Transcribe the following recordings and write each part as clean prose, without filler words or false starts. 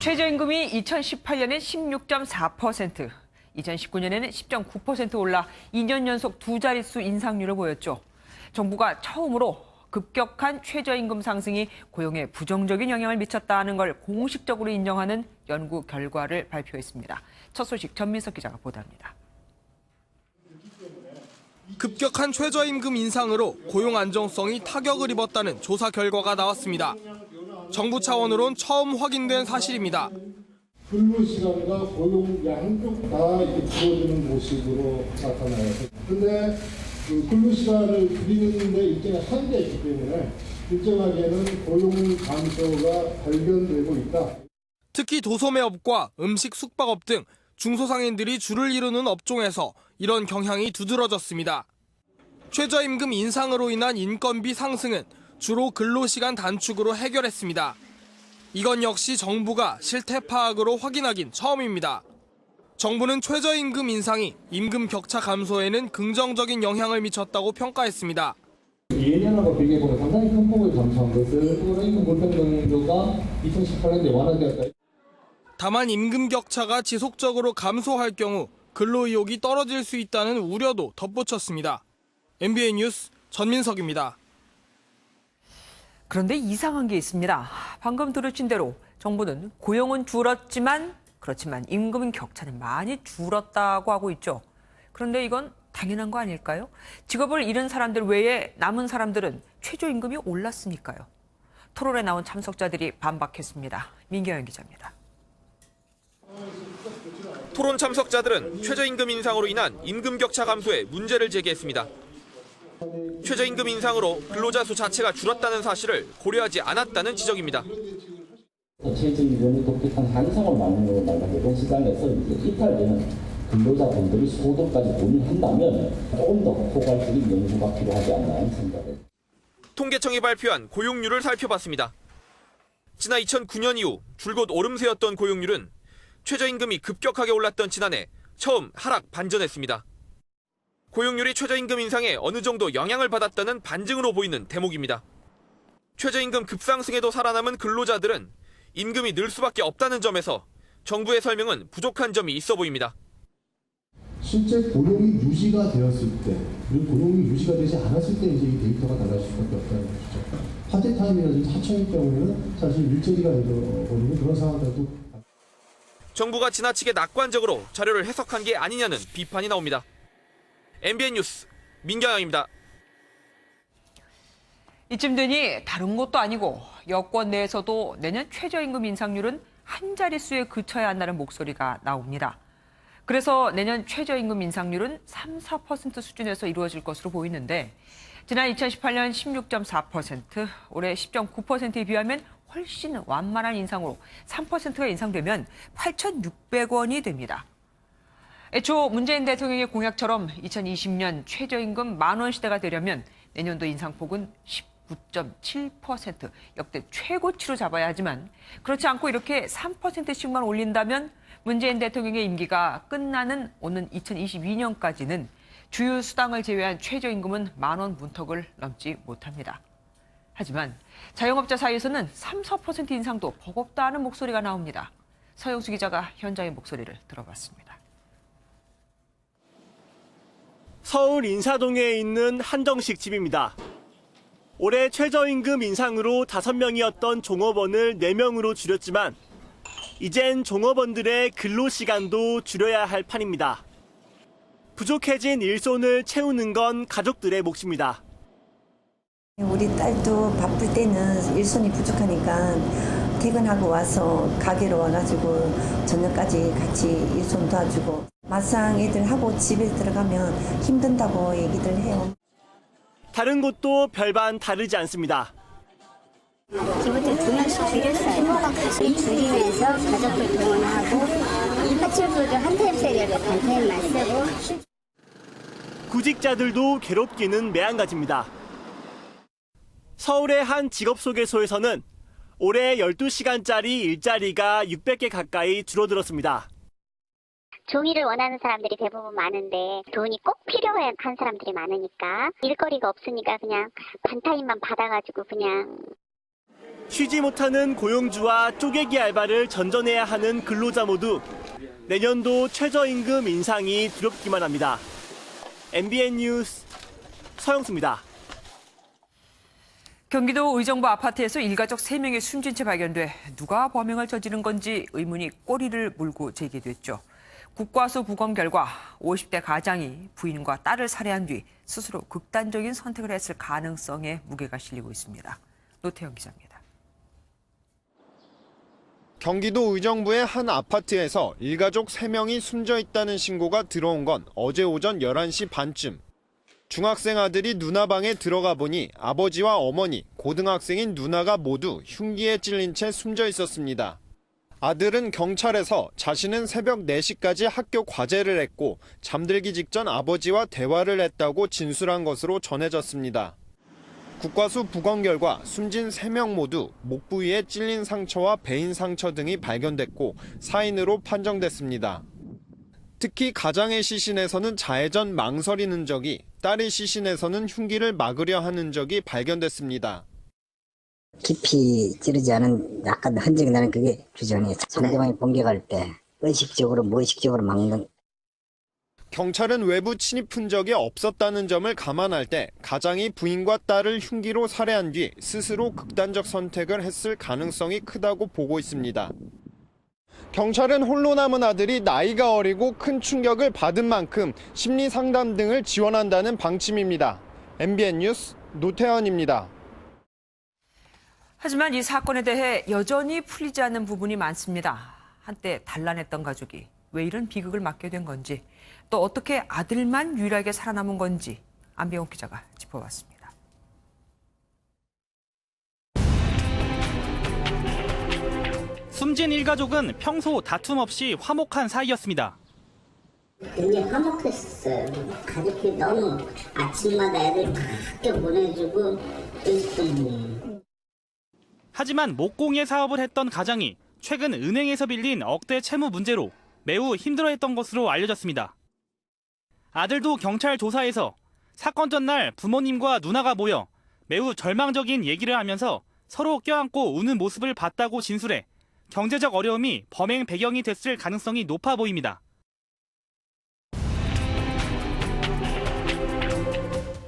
최저임금이 2018년엔 16.4%, 2019년에는 10.9% 올라 2년 연속 두 자릿수 인상률을 보였죠. 정부가 처음으로 급격한 최저임금 상승이 고용에 부정적인 영향을 미쳤다는 걸 공식적으로 인정하는 연구 결과를 발표했습니다. 첫 소식 전민석 기자가 보도합니다. 급격한 최저임금 인상으로 고용 안정성이 타격을 입었다는 조사 결과가 나왔습니다. 정부 차원으론 처음 확인된 사실입니다. 근로시간과 고용 양쪽 다 줄어드는 모습으로 나타나요. 그런데 근로시간을 줄이는 데 일정한 한계가 있기 때문에 일정하게는 고용 감소가 발견되고 있다. 특히 도소매업과 음식 숙박업 등 중소상인들이 줄을 이루는 업종에서 이런 경향이 두드러졌습니다. 최저임금 인상으로 인한 인건비 상승은 주로 근로시간 단축으로 해결했습니다. 이건 역시 정부가 실태 파악으로 확인하긴 처음입니다. 정부는 최저임금 인상이 임금 격차 감소에는 긍정적인 영향을 미쳤다고 평가했습니다. 예년하고 비교해보면 상당히 큰 폭을 감소한 것을 임금 불평등조가 2018년도에 완화되었다. 다만 임금 격차가 지속적으로 감소할 경우 근로 의욕이 떨어질 수 있다는 우려도 덧붙였습니다. MBN 뉴스 전민석입니다. 그런데 이상한 게 있습니다. 방금 들으신 대로 정부는 고용은 줄었지만 그렇지만 임금 격차는 많이 줄었다고 하고 있죠. 그런데 이건 당연한 거 아닐까요? 직업을 잃은 사람들 외에 남은 사람들은 최저임금이 올랐으니까요. 토론에 나온 참석자들이 반박했습니다. 민경현 기자입니다. 토론 참석자들은 최저임금 인상으로 인한 임금 격차 감소에 문제를 제기했습니다. 최저임금 인상으로 근로자 수 자체가 줄었다는 사실을 고려하지 않았다는 지적입니다. 최저임금이 독특한 한상을 말하는 시장에서 이탈되는 근로자분들이 소득까지 고민한다면 조금 더 포괄적인 연구가 필요하지 않나 하는 생각을. 통계청이 발표한 고용률을 살펴봤습니다. 지난 2009년 이후 줄곧 오름세였던 고용률은 최저임금이 급격하게 올랐던 지난해 처음 하락 반전했습니다. 고용률이 최저임금 인상에 어느 정도 영향을 받았다는 반증으로 보이는 대목입니다. 최저임금 급상승에도 살아남은 근로자들은 임금이 늘 수밖에 없다는 점에서 정부의 설명은 부족한 점이 있어 보입니다. 실제 고용이 유지가 되었을 때, 그리고 고용이 유지가 되지 않았을 때 이제 이 데이터가 달라질 수밖에 없다는 것이죠. 파트타임이라든지 하청일 경우에는 사실 일자리가 잃어버리는 그런 상황들도. 정부가 지나치게 낙관적으로 자료를 해석한 게 아니냐는 비판이 나옵니다. MBN 뉴스 민경영입니다. 이쯤 되니 다른 것도 아니고 여권 내에서도 내년 최저임금 인상률은 한 자릿수에 그쳐야 한다는 목소리가 나옵니다. 그래서 내년 최저임금 인상률은 3, 4% 수준에서 이루어질 것으로 보이는데 지난 2018년 16.4%, 올해 10.9%에 비하면 훨씬 완만한 인상으로 3%가 인상되면 8,600원이 됩니다. 애초 문재인 대통령의 공약처럼 2020년 최저임금 만원 시대가 되려면 내년도 인상폭은 19.7%, 역대 최고치로 잡아야 하지만 그렇지 않고 이렇게 3%씩만 올린다면 문재인 대통령의 임기가 끝나는 오는 2022년까지는 주요 수당을 제외한 최저임금은 만원 문턱을 넘지 못합니다. 하지만 자영업자 사이에서는 3, 4% 인상도 버겁다는 목소리가 나옵니다. 서영수 기자가 현장의 목소리를 들어봤습니다. 서울 인사동에 있는 한정식 집입니다. 올해 최저임금 인상으로 5명이었던 종업원을 4명으로 줄였지만 이젠 종업원들의 근로시간도 줄여야 할 판입니다. 부족해진 일손을 채우는 건 가족들의 몫입니다. 우리 딸도 바쁠 때는 일손이 부족하니까 퇴근하고 와서 가게로 와가지고 저녁까지 같이 일손 도와주고 막상 애들하고 집에 들어가면 힘든다고 얘기들 해요. 다른 곳도 별반 다르지 않습니다. 기본적으로 2명씩 줄였어요. 줄이면서 가족들 동원하고 파출부도 한타임 세력을 반타임만 쓰고. 구직자들도 괴롭기는 매한가지입니다. 서울의 한 직업소개소에서는 올해 12시간짜리 일자리가 600개 가까이 줄어들었습니다. 종이를 원하는 사람들이 대부분 많은데 돈이 꼭 필요한 사람들이 많으니까 일거리가 없으니까 그냥 반타임만 받아가지고 그냥. 쉬지 못하는 고용주와 쪼개기 알바를 전전해야 하는 근로자 모두 내년도 최저임금 인상이 두렵기만 합니다. MBN 뉴스 서영수입니다. 경기도 의정부 아파트에서 일가족 3명이 숨진 채 발견돼 누가 범행을 저지른 건지 의문이 꼬리를 물고 제기됐죠. 국과수 부검 결과 50대 가장이 부인과 딸을 살해한 뒤 스스로 극단적인 선택을 했을 가능성에 무게가 실리고 있습니다. 노태영 기자입니다. 경기도 의정부의 한 아파트에서 일가족 3명이 숨져 있다는 신고가 들어온 건 어제 오전 11시 반쯤. 중학생 아들이 누나 방에 들어가 보니 아버지와 어머니, 고등학생인 누나가 모두 흉기에 찔린 채 숨져 있었습니다. 아들은 경찰에서 자신은 새벽 4시까지 학교 과제를 했고 잠들기 직전 아버지와 대화를 했다고 진술한 것으로 전해졌습니다. 국과수 부검 결과 숨진 3명 모두 목 부위에 찔린 상처와 베인 상처 등이 발견됐고 사인으로 판정됐습니다. 특히 가장의 시신에서는 자해전 망설이는 흔적이, 딸의 시신에서는 흉기를 막으려 하는 흔적이 발견됐습니다. 깊이 찌르지 않은 약간 흔적이 나는 그게 규정이에요. 상대방이 공격할 때 의식적으로 무의식적으로 막는. 경찰은 외부 침입 흔적이 없었다는 점을 감안할 때 가장이 부인과 딸을 흉기로 살해한 뒤 스스로 극단적 선택을 했을 가능성이 크다고 보고 있습니다. 경찰은 홀로 남은 아들이 나이가 어리고 큰 충격을 받은 만큼 심리 상담 등을 지원한다는 방침입니다. MBN 뉴스 노태현입니다. 하지만 이 사건에 대해 여전히 풀리지 않는 부분이 많습니다. 한때 단란했던 가족이 왜 이런 비극을 맞게 된 건지, 또 어떻게 아들만 유일하게 살아남은 건지 안병욱 기자가 짚어봤습니다. 숨진 일가족은 평소 다툼 없이 화목한 사이였습니다. 굉장히 화목했어요. 가족이 너무 아침마다 애들 다 학교 보내주고 그랬더니. 하지만 목공예 사업을 했던 가장이 최근 은행에서 빌린 억대 채무 문제로 매우 힘들어했던 것으로 알려졌습니다. 아들도 경찰 조사에서 사건 전날 부모님과 누나가 모여 매우 절망적인 얘기를 하면서 서로 껴안고 우는 모습을 봤다고 진술해 경제적 어려움이 범행 배경이 됐을 가능성이 높아 보입니다.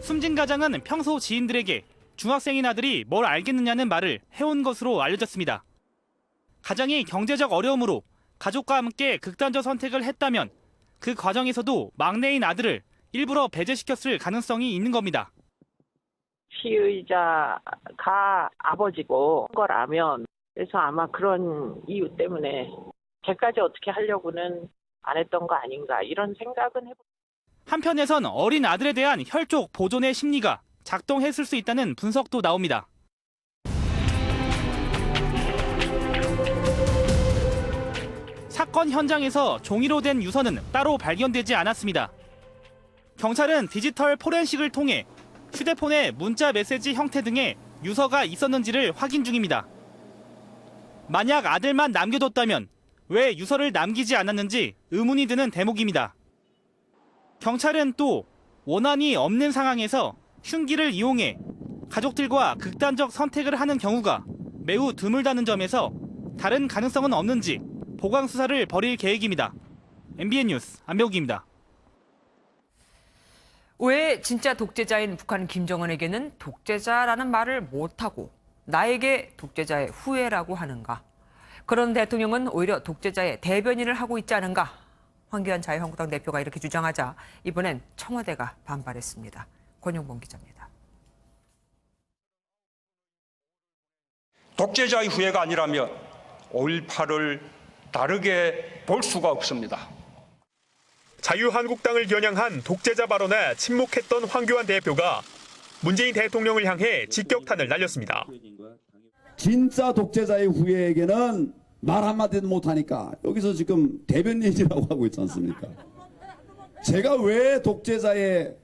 숨진 가장은 평소 지인들에게 중학생인 아들이 뭘 알겠느냐는 말을 해온 것으로 알려졌습니다. 가장이 경제적 어려움으로 가족과 함께 극단적 선택을 했다면 그 과정에서도 막내인 아들을 일부러 배제시켰을 가능성이 있는 겁니다. 피의자가 아버지고 거라면 그래서 아마 그런 이유 때문에 걔까지 어떻게 하려고는 안 했던 거 아닌가 이런 생각은 해봅니다. 한편에선 어린 아들에 대한 혈족 보존의 심리가 작동했을 수 있다는 분석도 나옵니다. 사건 현장에서 종이로 된 유서는 따로 발견되지 않았습니다. 경찰은 디지털 포렌식을 통해 휴대폰에 문자 메시지 형태 등의 유서가 있었는지를 확인 중입니다. 만약 아들만 남겨뒀다면 왜 유서를 남기지 않았는지 의문이 드는 대목입니다. 경찰은 또 원한이 없는 상황에서 흉기를 이용해 가족들과 극단적 선택을 하는 경우가 매우 드물다는 점에서 다른 가능성은 없는지 보강 수사를 벌일 계획입니다. MBN 뉴스 안병욱입니다. 왜 진짜 독재자인 북한 김정은에게는 독재자라는 말을 못하고 나에게 독재자의 후예라고 하는가? 그런 대통령은 오히려 독재자의 대변인을 하고 있지 않은가? 황교안 자유한국당 대표가 이렇게 주장하자 이번엔 청와대가 반발했습니다. 권용범 기자입니다. 독재자의 후예가 아니라면 5.18을 다르게 볼 수가 없습니다. 자유한국당을 겨냥한 독재자 발언에 침묵했던 황교안 대표가 문재인 대통령을 향해 직격탄을 날렸습니다. 진짜 독재자의 후예에게는 말 한마디도 못하니까 여기서 지금 대변인이라고 하고 있지 않습니까? 제가 왜 독재자의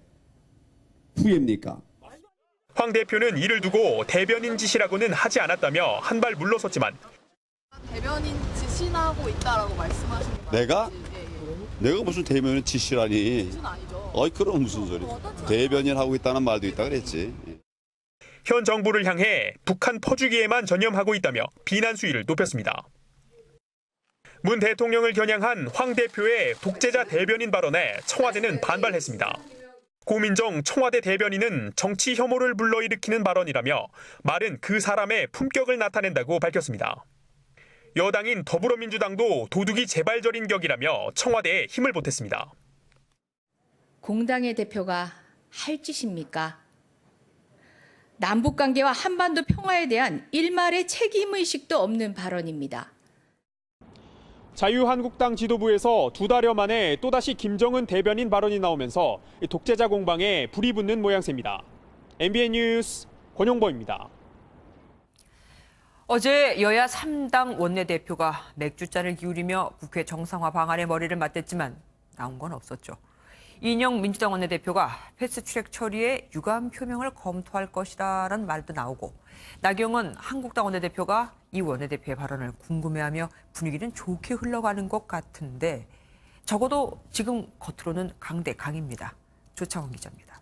후예입니까? 황 대표는 이를 두고 대변인 짓이라고는 하지 않았다며 한 발 물러섰지만 대변인 짓이나고 있다라고 말씀하신 거예요? 내가? 내가 무슨 대변인 짓이라니. 아니죠. 어이 그럼 무슨 소리. 대변인 하고 있다는 말도 있다 그랬지. 현 정부를 향해 북한 퍼주기에만 전념하고 있다며 비난 수위를 높였습니다. 문 대통령을 겨냥한 황 대표의 독재자 대변인 발언에 청와대는 반발했습니다. 고민정 청와대 대변인은 정치 혐오를 불러일으키는 발언이라며 말은 그 사람의 품격을 나타낸다고 밝혔습니다. 여당인 더불어민주당도 도둑이 재발절인 격이라며 청와대에 힘을 보탰습니다. 공당의 대표가 할 짓입니까? 남북관계와 한반도 평화에 대한 일말의 책임의식도 없는 발언입니다. 자유한국당 지도부에서 2달여 만에 또다시 김정은 대변인 발언이 나오면서 독재자 공방에 불이 붙는 모양새입니다. MBN 뉴스 권용보입니다. 어제 여야 3당 원내대표가 맥주잔을 기울이며 국회 정상화 방안에 머리를 맞댔지만 나온 건 없었죠. 이인영 민주당 원내대표가 패스트트랙 처리에 유감 표명을 검토할 것이라는 말도 나오고 나경원 한국당 원내대표가 이 원내대표의 발언을 궁금해하며 분위기는 좋게 흘러가는 것 같은데 적어도 지금 겉으로는 강대강입니다. 조창원 기자입니다.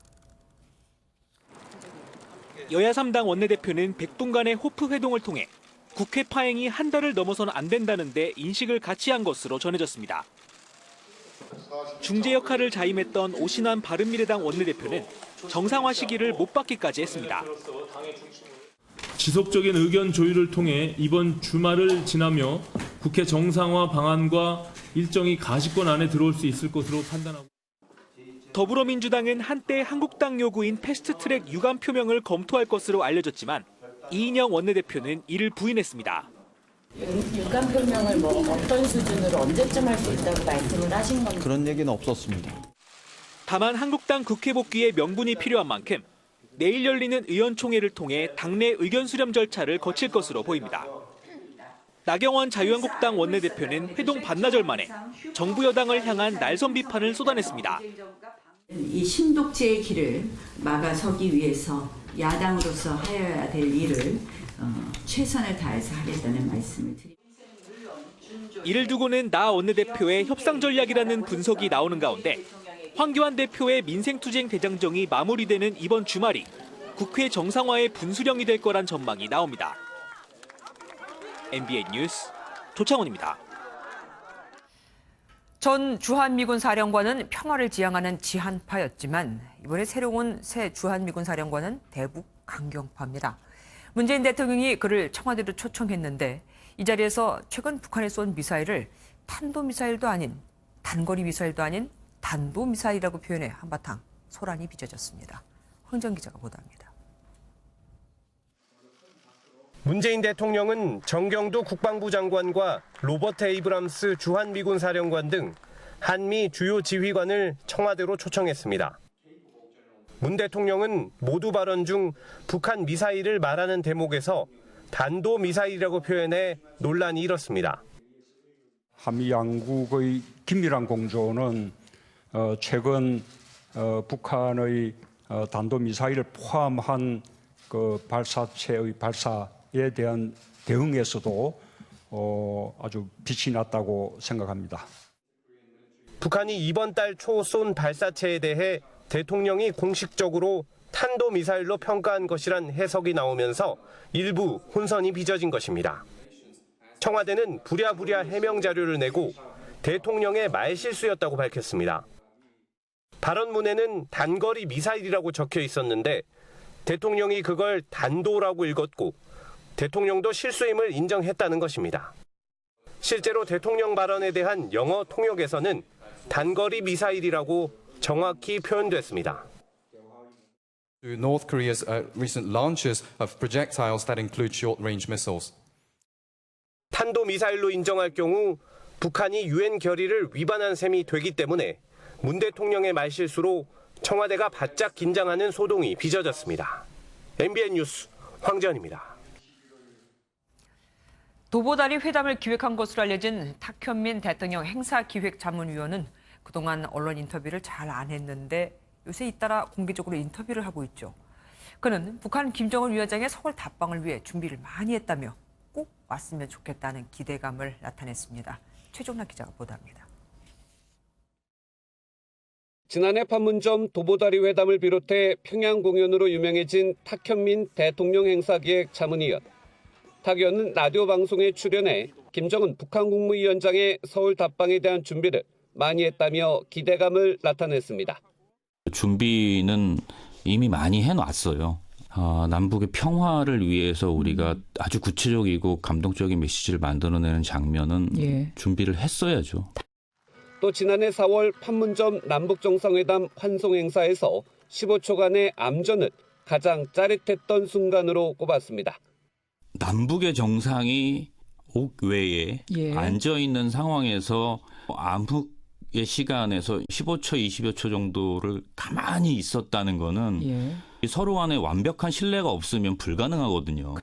여야 3당 원내대표는 백분간의 호프 회동을 통해 국회 파행이 한 달을 넘어서는 안 된다는 데 인식을 같이 한 것으로 전해졌습니다. 중재 역할을 자임했던 오신환 바른미래당 원내대표는 정상화 시기를 못 받기까지 했습니다. 지속적인 의견 조율을 통해 이번 주말을 지나며 국회 정상화 방안과 일정이 가시권 안에 들어올 수 있을 것으로 판단하고 더불어민주당은 한때 한국당 요구인 패스트트랙 유감 표명을 검토할 것으로 알려졌지만 이인영 원내대표는 이를 부인했습니다. 유감 표명을 어떤 수준으로 언제쯤 할 수 있다고 말씀을 하신 겁니까? 그런 얘기는 없었습니다. 다만 한국당 국회 복귀에 명분이 필요한 만큼 내일 열리는 의원총회를 통해 당내 의견 수렴 절차를 거칠 것으로 보입니다. 나경원 자유한국당 원내대표는 회동 반나절 만에 정부 여당을 향한 날선 비판을 쏟아냈습니다. 이 신독재의 길을 막아서기 위해서 야당으로서 하여야 될 일을 최선을 다해서 하겠다는 말씀을 드립니다. 이를 두고는 나 원내대표의 협상 전략이라는 분석이 나오는 가운데 황교안 대표의 민생투쟁 대장정이 마무리되는 이번 주말이 국회 정상화의 분수령이 될 거란 전망이 나옵니다. MBN 뉴스 조창훈입니다. 전 주한미군 사령관은 평화를 지향하는 지한파였지만 이번에 새로운 새 주한미군 사령관은 대북 강경파입니다. 문재인 대통령이 그를 청와대로 초청했는데 이 자리에서 최근 북한에 쏜 미사일을 탄도미사일도 아닌 단거리 미사일도 아닌 단도미사일이라고 표현해 한바탕 소란이 빚어졌습니다. 황정 기자가 보도합니다. 문재인 대통령은 정경두 국방부 장관과 로버트 에이브람스 주한미군 사령관 등 한미 주요 지휘관을 청와대로 초청했습니다. 문 대통령은 모두 발언 중 북한 미사일을 말하는 대목에서 단도미사일이라고 표현해 논란이 일었습니다. 한미 양국의 긴밀한 공조는 최근 북한의 단도미사일을 포함한 그 발사체의 발사에 대한 대응에서도 아주 빛이 났다고 생각합니다. 북한이 이번 달 초 쏜 발사체에 대해 대통령이 공식적으로 탄도미사일로 평가한 것이란 해석이 나오면서 일부 혼선이 빚어진 것입니다. 청와대는 부랴부랴 해명 자료를 내고 대통령의 말실수였다고 밝혔습니다. 발언문에는 단거리 미사일이라고 적혀 있었는데 대통령이 그걸 단도라고 읽었고 대통령도 실수임을 인정했다는 것입니다. 실제로 대통령 발언에 대한 영어 통역에서는 단거리 미사일이라고 정확히 표현됐습니다. North Korea's recent launches of projectiles that include short-range missiles. 탄도미사일로 인정할 경우 북한이 유엔 결의를 위반한 셈이 되기 때문에 문 대통령의 말실수로 청와대가 바짝 긴장하는 소동이 빚어졌습니다. MBN 뉴스 황재현입니다. 도보다리 회담을 기획한 것으로 알려진 탁현민 대통령 행사기획자문위원은 그동안 언론 인터뷰를 잘 안 했는데 요새 잇따라 공개적으로 인터뷰를 하고 있죠. 그는 북한 김정은 위원장의 서울 답방을 위해 준비를 많이 했다며 꼭 왔으면 좋겠다는 기대감을 나타냈습니다. 최종락 기자가 보도합니다. 지난해 판문점 도보다리 회담을 비롯해 평양 공연으로 유명해진 탁현민 대통령 행사기획 자문위원. 탁 의원은 라디오 방송에 출연해 김정은 북한 국무위원장의 서울 답방에 대한 준비를 많이 했다며 기대감을 나타냈습니다. 준비는 이미 많이 해놨어요. 남북의 평화를 위해서 우리가 아주 구체적이고 감동적인 메시지를 만들어내는 장면은 준비를 했어야죠. 또 지난해 4월 판문점 남북정상회담 환송 행사에서 15초간의 암전을 가장 짜릿했던 순간으로 꼽았습니다. 남북의 정상이 옥외에 앉아있는 상황에서 암흑의 시간에서 15초, 20여 초 정도를 가만히 있었다는 거는 서로 간에 완벽한 신뢰가 없으면 불가능하거든요.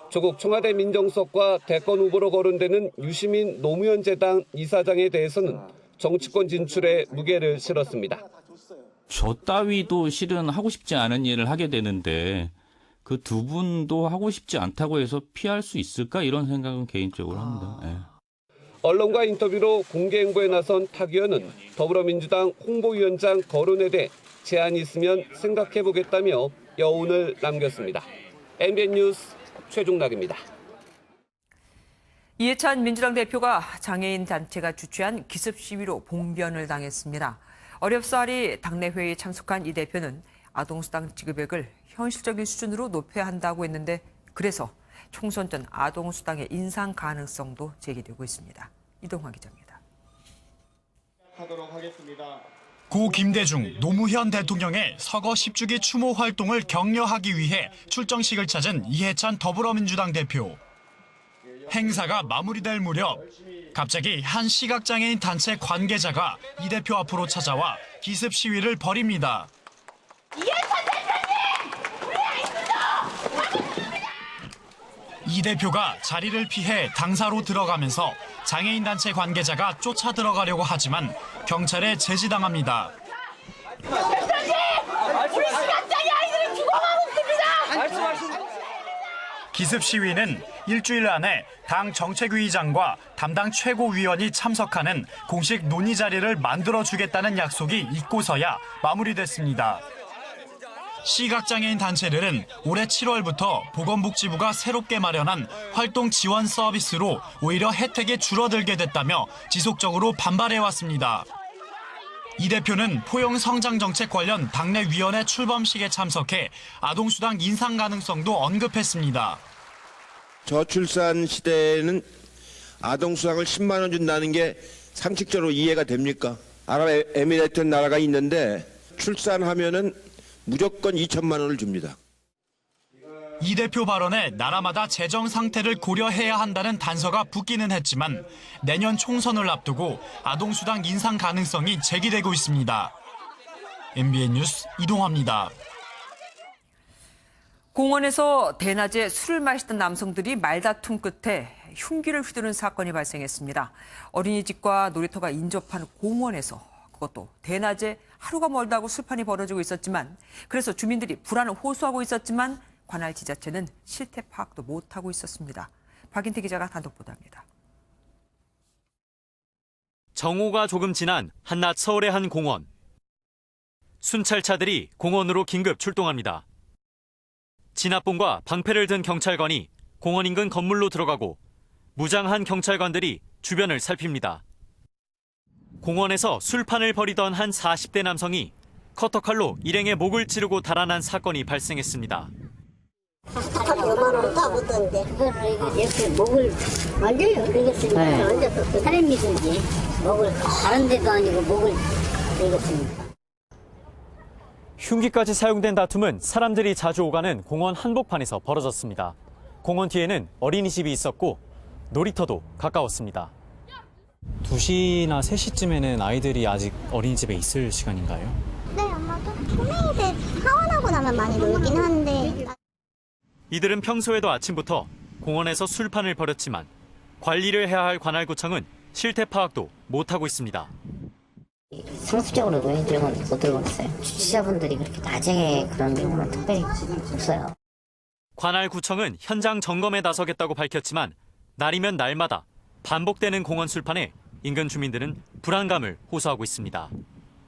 조국 청와대 민정수석과 대권 후보로 거론되는 유시민 노무현 재단 이사장에 대해서는 정치권 진출에 무게를 실었습니다. 저 따위도 실은 하고 싶지 않은 일을 하게 되는데 그 두 분도 하고 싶지 않다고 해서 피할 수 있을까 이런 생각은 개인적으로 합니다. 언론과 인터뷰로 공개 행보에 나선 탁 의원은 더불어민주당 홍보위원장 거론에 대해 제안이 있으면 생각해보겠다며 여운을 남겼습니다. MBN 뉴스 최종락입니다. 이해찬 민주당 대표가 장애인 단체가 주최한 기습 시위로 봉변을 당했습니다. 어렵사리 당내 회의에 참석한 이 대표는 아동수당 지급액을 현실적인 수준으로 높여야 한다고 했는데 그래서 총선 전 아동수당의 인상 가능성도 제기되고 있습니다. 이동화 기자입니다. 고 김대중, 노무현 대통령의 서거 10주기 추모 활동을 격려하기 위해 출정식을 찾은 이해찬 더불어민주당 대표. 행사가 마무리될 무렵 갑자기 한 시각장애인 단체 관계자가 이 대표 앞으로 찾아와 기습 시위를 벌입니다. 이해찬 대표님! 우리 아이들도! 이 대표가 자리를 피해 당사로 들어가면서 장애인 단체 관계자가 쫓아 들어가려고 하지만 경찰에 제지당합니다. 대표님! 우리 시각장애 아이들이 죽어가고 있습니다! 기습 시위는 일주일 안에 당 정책위의장과 담당 최고위원이 참석하는 공식 논의 자리를 만들어주겠다는 약속이 있고서야 마무리됐습니다. 시각장애인 단체들은 올해 7월부터 보건복지부가 새롭게 마련한 활동 지원 서비스로 오히려 혜택이 줄어들게 됐다며 지속적으로 반발해왔습니다. 이 대표는 포용 성장정책 관련 당내 위원회 출범식에 참석해 아동수당 인상 가능성도 언급했습니다. 저출산 시대에는 아동수당을 10만 원 준다는 게 상식적으로 이해가 됩니까? 아랍에미레이트 나라가 있는데 출산하면은 무조건 2천만 원을 줍니다. 이 대표 발언에 나라마다 재정 상태를 고려해야 한다는 단서가 붙기는 했지만 내년 총선을 앞두고 아동수당 인상 가능성이 제기되고 있습니다. MBN 뉴스 이동화입니다. 공원에서 대낮에 술을 마시던 남성들이 말다툼 끝에 흉기를 휘두른 사건이 발생했습니다. 어린이집과 놀이터가 인접한 공원에서 그것도 대낮에 하루가 멀다고 술판이 벌어지고 있었지만 그래서 주민들이 불안을 호소하고 있었지만 관할 지자체는 실태 파악도 못하고 있었습니다. 박인태 기자가 단독 보도합니다. 정오가 조금 지난 한낮 서울의 한 공원. 순찰차들이 공원으로 긴급 출동합니다. 진압봉과 방패를 든 경찰관이 공원 인근 건물로 들어가고 무장한 경찰관들이 주변을 살핍니다. 공원에서 술판을 벌이던 한 40대 남성이 커터칼로 일행의 목을 찌르고 달아난 사건이 발생했습니다. 요만한 까붙던데 그거를 이렇게 목을 만져요. 그러겠습니다. 앉아서 사람이든지 목을 다른 데도 아니고 목을 그러겠습니다. 흉기까지 사용된 다툼은 사람들이 자주 오가는 공원 한복판에서 벌어졌습니다. 공원 뒤에는 어린이집이 있었고 놀이터도 가까웠습니다. 2시나 3시쯤에는 아이들이 아직 어린이집에 있을 시간인가요? 네, 아마도 초미이들 하원하고 나면 많이 놀긴 한데 이들은 평소에도 아침부터 공원에서 술판을 벌였지만 관리를 해야 할 관할구청은 실태 파악도 못하고 있습니다. 상습적으로 노인들은 못 들고 있어요. 주치자분들이 그렇게 낮에 그런 경우는 특별히 없어요. 관할구청은 현장 점검에 나서겠다고 밝혔지만 날이면 날마다 반복되는 공원 술판에 인근 주민들은 불안감을 호소하고 있습니다.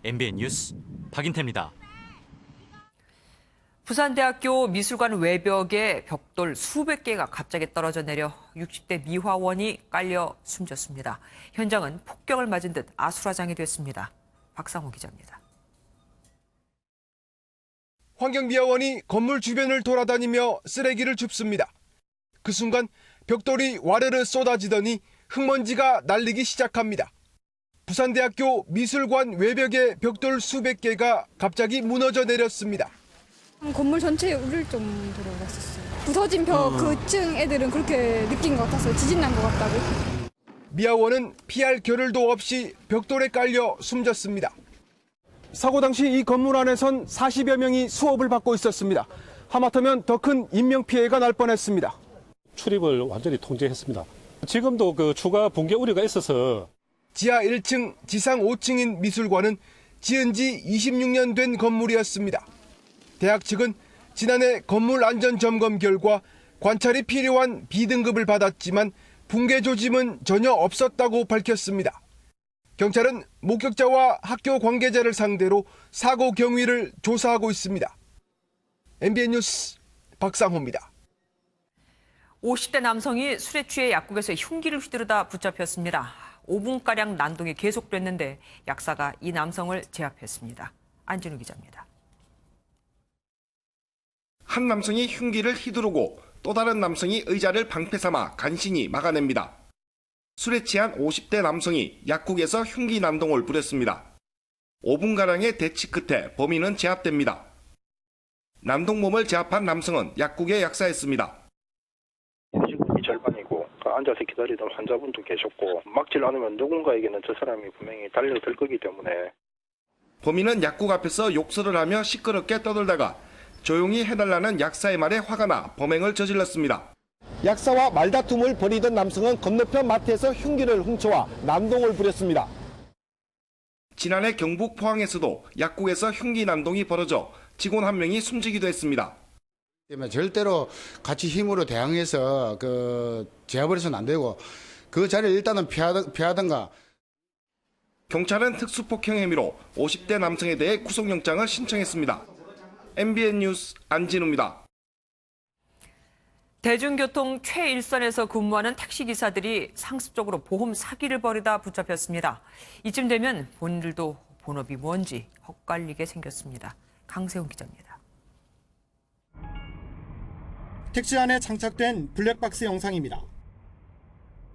MBN 뉴스 박인태입니다. 부산대학교 미술관 외벽에 벽돌 수백 개가 갑자기 떨어져 내려 60대 미화원이 깔려 숨졌습니다. 현장은 폭격을 맞은 듯 아수라장이 됐습니다. 박상호 기자입니다. 환경미화원이 건물 주변을 돌아다니며 쓰레기를 줍습니다. 그 순간 벽돌이 와르르 쏟아지더니 흙먼지가 날리기 시작합니다. 부산대학교 미술관 외벽에 벽돌 수백 개가 갑자기 무너져 내렸습니다. 건물 전체에 우를 정도로 났었어요. 부서진 벽 그층 애들은 그렇게 느낀 것 같아서 지진 난 것 같다고. 미화원은 피할 겨를도 없이 벽돌에 깔려 숨졌습니다. 사고 당시 이 건물 안에선 40여 명이 수업을 받고 있었습니다. 하마터면 더 큰 인명피해가 날 뻔했습니다. 출입을 완전히 통제했습니다. 지금도 그 추가 붕괴 우려가 있어서 지하 1층, 지상 5층인 미술관은 지은 지 26년 된 건물이었습니다. 대학 측은 지난해 건물 안전 점검 결과 관찰이 필요한 B등급을 받았지만 붕괴 조짐은 전혀 없었다고 밝혔습니다. 경찰은 목격자와 학교 관계자를 상대로 사고 경위를 조사하고 있습니다. MBN 뉴스 박상호입니다. 50대 남성이 술에 취해 약국에서 흉기를 휘두르다 붙잡혔습니다. 5분가량 난동이 계속됐는데 약사가 이 남성을 제압했습니다. 안진우 기자입니다. 한 남성이 흉기를 휘두르고 또 다른 남성이 의자를 방패 삼아 간신히 막아냅니다. 술에 취한 50대 남성이 약국에서 흉기 난동을 부렸습니다. 5분가량의 대치 끝에 범인은 제압됩니다. 난동범을 제압한 남성은 약국에 약사했습니다. 지금이 절반이고 앉아서 기다리던 환자분도 계셨고 막질 않으면 누군가에게는 저 사람이 분명히 달려들 거기 때문에. 범인은 약국 앞에서 욕설을 하며 시끄럽게 떠들다가 조용히 해달라는 약사의 말에 화가 나 범행을 저질렀습니다. 약사와 말다툼을 벌이던 남성은 건너편 마트에서 흉기를 훔쳐와 난동을 부렸습니다. 지난해 경북 포항에서도 약국에서 흉기 난동이 벌어져 직원 한 명이 숨지기도 했습니다. 절대로 같이 힘으로 대항해서 제압을 해서는 안 되고 그 자리를 일단은 피하든가. 경찰은 특수폭행 혐의로 50대 남성에 대해 구속영장을 신청했습니다. MBN 뉴스 안진우입니다. 대중교통 최일선에서 근무하는 택시기사들이 상습적으로 보험 사기를 벌이다 붙잡혔습니다. 이쯤 되면 본인들도 본업이 뭔지 헛갈리게 생겼습니다. 강세훈 기자입니다. 택시 안에 장착된 블랙박스 영상입니다.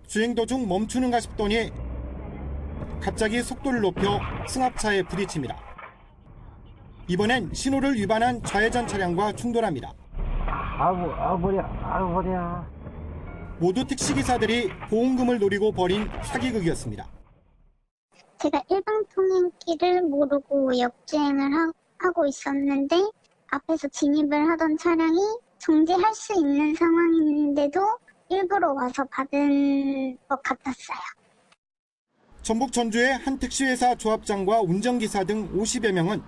주행 도중 멈추는가 싶더니 갑자기 속도를 높여 승합차에 부딪힙니다. 이번엔 신호를 위반한 좌회전 차량과 충돌합니다. 머리야. 모두 택시기사들이 보험금을 노리고 벌인 사기극이었습니다. 제가 일방 통행길을 모르고 역주행을 하고 있었는데 앞에서 진입을 하던 차량이 정지할 수 있는 상황인데도 일부러 와서 받은 것 같았어요. 전북 전주의 한 택시회사 조합장과 운전기사 등 50여 명은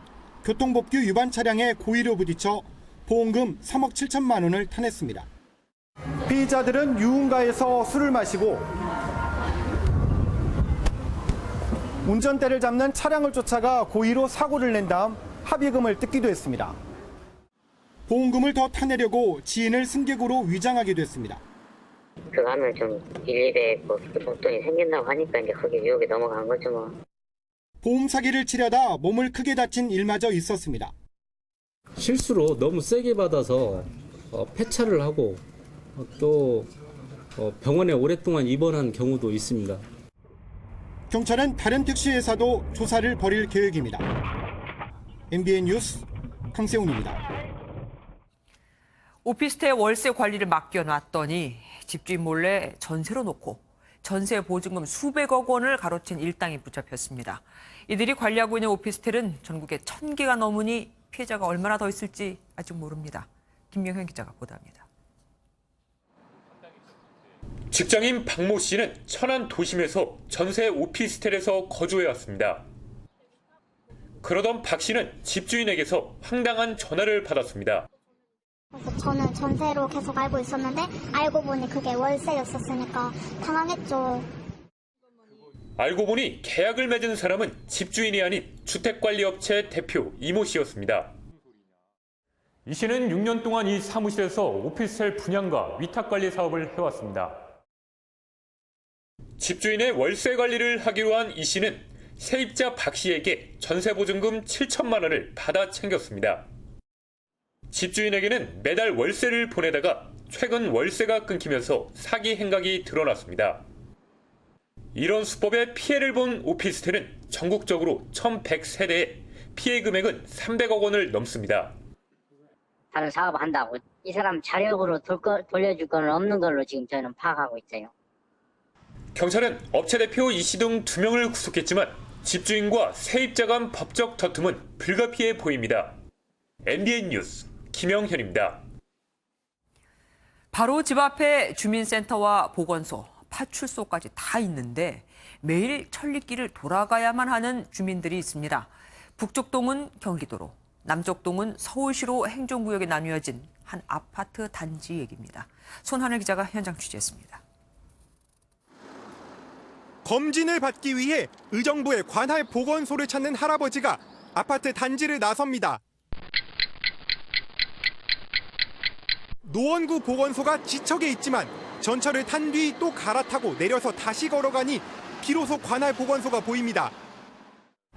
교통법규 위반 차량에 고의로 부딪혀 보험금 3억 7천만 원을 타냈습니다. 피의자들은 유흥가에서 술을 마시고 운전대를 잡는 차량을 쫓아가 고의로 사고를 낸 다음 합의금을 뜯기도 했습니다. 보험금을 더 타내려고 지인을 승객으로 위장하기도 했습니다. 그거 하면 좀 일일에 용돈이 생긴다고 하니까 이제 거기 유혹에 넘어간 거죠 뭐. 보험 사기를 치려다 몸을 크게 다친 일마저 있었습니다. 실수로 너무 세게 받아서 폐차를 하고 또 병원에 오랫동안 입원한 경우도 있습니다. 경찰은 다른 택시회사도 조사를 벌일 계획입니다. MBN 뉴스 강세훈입니다. 오피스텔 월세 관리를 맡겨놨더니 집주인 몰래 전세로 놓고 전세 보증금 수백억 원을 가로챈 일당이 붙잡혔습니다. 이들이 관리하고 있는 오피스텔은 전국에 1,000개가 넘으니 피해자가 얼마나 더 있을지 아직 모릅니다. 김명현 기자가 보도합니다. 직장인 박모 씨는 천안 도심에서 전세 오피스텔에서 거주해왔습니다. 그러던 박 씨는 집주인에게서 황당한 전화를 받았습니다. 그래서 저는 전세로 계속 알고 있었는데 알고 보니 그게 월세였었으니까 당황했죠. 알고 보니 계약을 맺은 사람은 집주인이 아닌 주택관리업체 대표 이모 씨였습니다. 이 씨는 6년 동안 이 사무실에서 오피스텔 분양과 위탁관리 사업을 해왔습니다. 집주인의 월세 관리를 하기로 한 이 씨는 세입자 박 씨에게 전세보증금 7천만 원을 받아 챙겼습니다. 집주인에게는 매달 월세를 보내다가 최근 월세가 끊기면서 사기 행각이 드러났습니다. 이런 수법에 피해를 본 오피스텔은 전국적으로 1,100세대에 피해 금액은 300억 원을 넘습니다. 다른 사업 한다고 이 사람 자력으로 돌려줄 건 없는 걸로 지금 저는 파악하고 있어요. 경찰은 업체 대표 이 씨 등 2명을 구속했지만 집주인과 세입자 간 법적 다툼은 불가피해 보입니다. MBN 뉴스 김영현입니다. 바로 집 앞에 주민센터와 보건소, 파출소까지 다 있는데 매일 천리길을 돌아가야만 하는 주민들이 있습니다. 북쪽동은 경기도로, 남쪽동은 서울시로 행정구역에 나뉘어진 한 아파트 단지 얘기입니다. 손하늘 기자가 현장 취재했습니다. 검진을 받기 위해 의정부의 관할 보건소를 찾는 할아버지가 아파트 단지를 나섭니다. 노원구 보건소가 지척에 있지만 전철을 탄 뒤 또 갈아타고 내려서 다시 걸어가니 비로소 관할 보건소가 보입니다.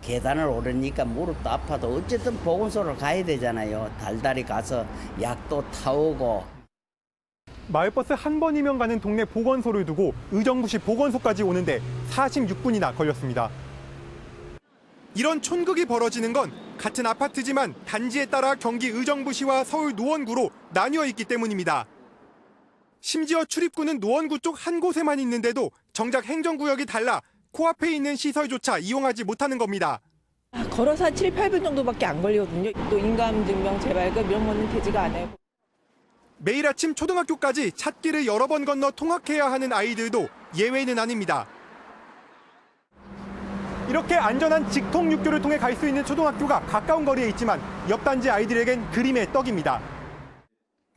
계단을 오르니까 무릎도 아파도 어쨌든 보건소를 가야 되잖아요. 달달이 가서 약도 타오고. 마을버스 한 번이면 가는 동네 보건소를 두고 의정부시 보건소까지 오는데 46분이나 걸렸습니다. 이런 촌극이 벌어지는 건 같은 아파트지만 단지에 따라 경기 의정부시와 서울 노원구로 나뉘어 있기 때문입니다. 심지어 출입구는 노원구 쪽 한 곳에만 있는데도 정작 행정구역이 달라 코앞에 있는 시설조차 이용하지 못하는 겁니다. 걸어서 한 7, 8분 정도밖에 안 걸리거든요. 또 인감증명 재발급 이런 거는 되지가 않아요. 매일 아침 초등학교까지 찻길을 여러 번 건너 통학해야 하는 아이들도 예외는 아닙니다. 이렇게 안전한 직통육교를 통해 갈 수 있는 초등학교가 가까운 거리에 있지만 옆 단지 아이들에겐 그림의 떡입니다.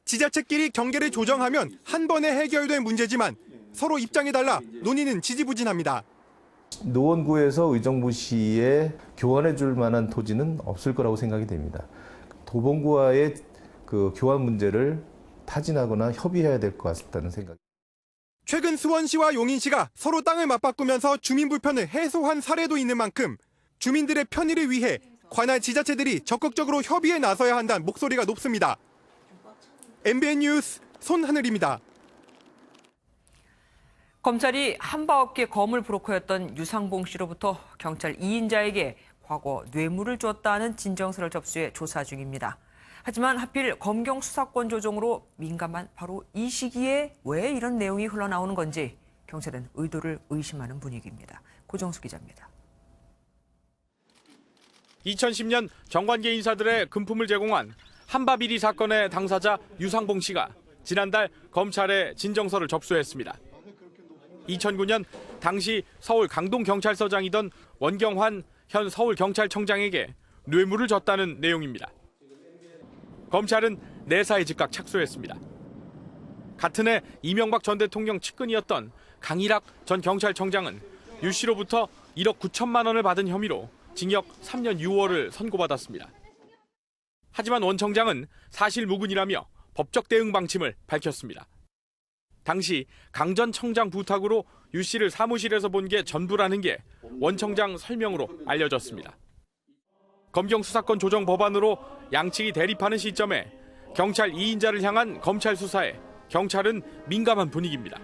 지자체끼리 경계를 조정하면 한 번에 해결될 문제지만 서로 입장이 달라 논의는 지지부진합니다. 노원구에서 의정부시에 교환해 줄 만한 토지는 없을 거라고 생각이 됩니다. 도봉구와의 그 교환 문제를 타진하거나 협의해야 될 것 같다는 생각. 최근 수원시와 용인시가 서로 땅을 맞바꾸면서 주민 불편을 해소한 사례도 있는 만큼 주민들의 편의를 위해 관할 지자체들이 적극적으로 협의에 나서야 한다는 목소리가 높습니다. MBN 뉴스 손하늘입니다. 검찰이 한바업계 거물 브로커였던 유상봉 씨로부터 경찰 2인자에게 과거 뇌물을 줬다는 진정서를 접수해 조사 중입니다. 하지만 하필 검경 수사권 조정으로 민감한 바로 이 시기에 왜 이런 내용이 흘러나오는 건지 경찰은 의도를 의심하는 분위기입니다. 고정수 기자입니다. 2010년 정관계 인사들의 금품을 제공한 한바비리 사건의 당사자 유상봉 씨가 지난달 검찰에 진정서를 접수했습니다. 2009년 당시 서울 강동경찰서장이던 원경환 현 서울경찰청장에게 뇌물을 줬다는 내용입니다. 검찰은 내사에 즉각 착수했습니다. 같은 해 이명박 전 대통령 측근이었던 강일학 전 경찰청장은 유 씨로부터 1억 9천만 원을 받은 혐의로 징역 3년 6월을 선고받았습니다. 하지만 원 청장은 사실 무근이라며 법적 대응 방침을 밝혔습니다. 당시 강 전 청장 부탁으로 유 씨를 사무실에서 본 게 전부라는 게 원 청장 설명으로 알려졌습니다. 검경 수사권 조정 법안으로 양측이 대립하는 시점에 경찰 2인자를 향한 검찰 수사에 경찰은 민감한 분위기입니다.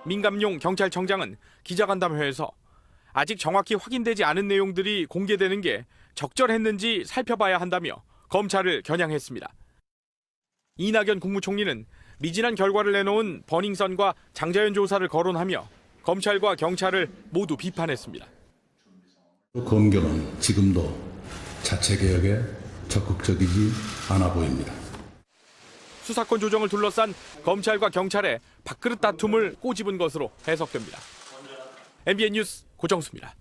민감용 경찰청장은 기자간담회에서 아직 정확히 확인되지 않은 내용들이 공개되는 게 적절했는지 살펴봐야 한다며 검찰을 겨냥했습니다. 이낙연 국무총리는 미진한 결과를 내놓은 버닝썬과 장자연 조사를 거론하며 검찰과 경찰을 모두 비판했습니다. 검경은 지금도 자체 개혁에 적극적이지 않아 보입니다. 수사권 조정을 둘러싼 검찰과 경찰의 밥그릇 다툼을 꼬집은 것으로 해석됩니다. MBN 뉴스 고정수입니다.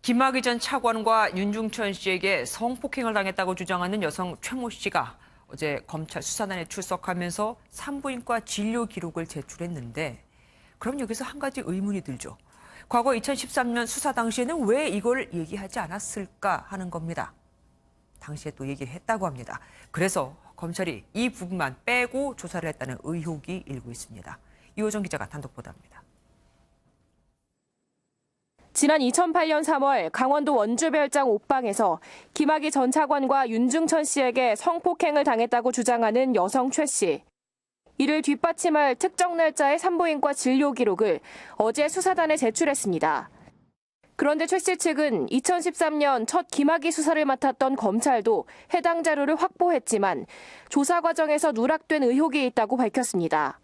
김학의 전 차관과 윤중천 씨에게 성폭행을 당했다고 주장하는 여성 최모 씨가 어제 검찰 수사단에 출석하면서 산부인과 진료 기록을 제출했는데 그럼 여기서 한 가지 의문이 들죠. 과거 2013년 수사 당시에는 왜 이걸 얘기하지 않았을까 하는 겁니다. 당시에 또 얘기를 했다고 합니다. 그래서 검찰이 이 부분만 빼고 조사를 했다는 의혹이 일고 있습니다. 이호정 기자가 단독 보도합니다. 지난 2008년 3월 강원도 원주별장 옥방에서 김학의 전 차관과 윤중천 씨에게 성폭행을 당했다고 주장하는 여성 최 씨. 이를 뒷받침할 특정 날짜의 산부인과 진료 기록을 어제 수사단에 제출했습니다. 그런데 최 씨 측은 2013년 첫 김학의 수사를 맡았던 검찰도 해당 자료를 확보했지만 조사 과정에서 누락된 의혹이 있다고 밝혔습니다.